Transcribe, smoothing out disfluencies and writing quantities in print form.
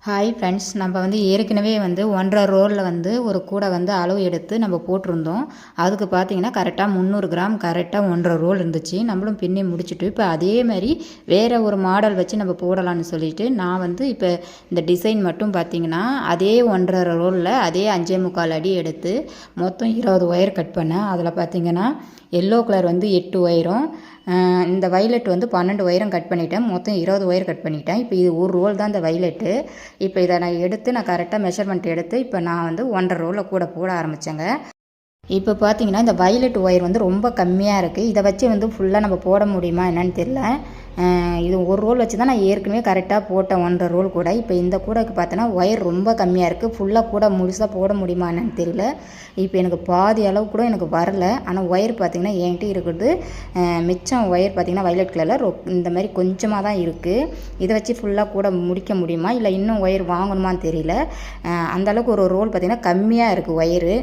Hi friends, நம்ம ஏற்கனவே 1.5 ரோலில் ஒரு கூடை அளவு எடுத்து நம்ம போட்டிருந்தோம். அதுக்கு பார்த்தீங்கன்னா கரெக்டாக 300 கிராம் கரெக்டாக 1.5 ரோல் இருந்துச்சு. நம்மளும் பின்னி முடிச்சுட்டு இப்போ அதே மாதிரி வேறு ஒரு மாடல் வச்சு நம்ம போடலான்னு சொல்லிட்டு நான் இப்போ இந்த டிசைன் மட்டும் பார்த்தீங்கன்னா அதே 1.5 ரோலில் அதே 5.25 அடி எடுத்து மொத்தம் 20 ஒயர் கட் பண்ணேன். அதில் பார்த்தீங்கன்னா எல்லோ கலர் 8 ஒயரும், இந்த வைலட் 12 ஒயரும் கட் பண்ணிட்டேன். மொத்தம் 20 ஒயர் கட் பண்ணிட்டேன். இப்போ இது ஒரு ரோல் தான் இந்த வைலட்டு. இப்போ இதை நான் எடுத்து நான் கரெக்டாக மெஷர்மெண்ட் எடுத்து இப்போ நான் 1.5 ரோலில் கூட போட ஆரம்பித்தேங்க. இப்போ பார்த்தீங்கன்னா இந்த வைலட் ஒயர் ரொம்ப கம்மியாக இருக்குது. இதை வச்சு ஃபுல்லாக நம்ம போட முடியுமா என்னன்னு தெரியல. இது ஒரு ரோல் வச்சு தான் நான் ஏற்கனவே கரெக்டாக போட்டேன் 1.5 ரோல் கூட. இப்போ இந்த கூடைக்கு பார்த்தோன்னா ஒயர் ரொம்ப கம்மியாக இருக்குது. ஃபுல்லாக கூட முழுசாக போட முடியுமா என்னன்னு தெரியல. இப்போ எனக்கு பாதி அளவு கூட எனக்கு வரல. ஆனால் ஒயர் பார்த்திங்கன்னா என்கிட்ட இருக்கிறது மிச்சம் ஒயர் பார்த்திங்கன்னா வைலட் கலரில் இந்த மாதிரி கொஞ்சமாக தான் இருக்குது. இதை வச்சு ஃபுல்லாக கூட முடிக்க முடியுமா இல்லை இன்னும் ஒயர் வாங்கணுமான்னு தெரியல. அந்தளவுக்கு ஒரு ரோல் பார்த்திங்கன்னா கம்மியாக இருக்குது ஒயரு.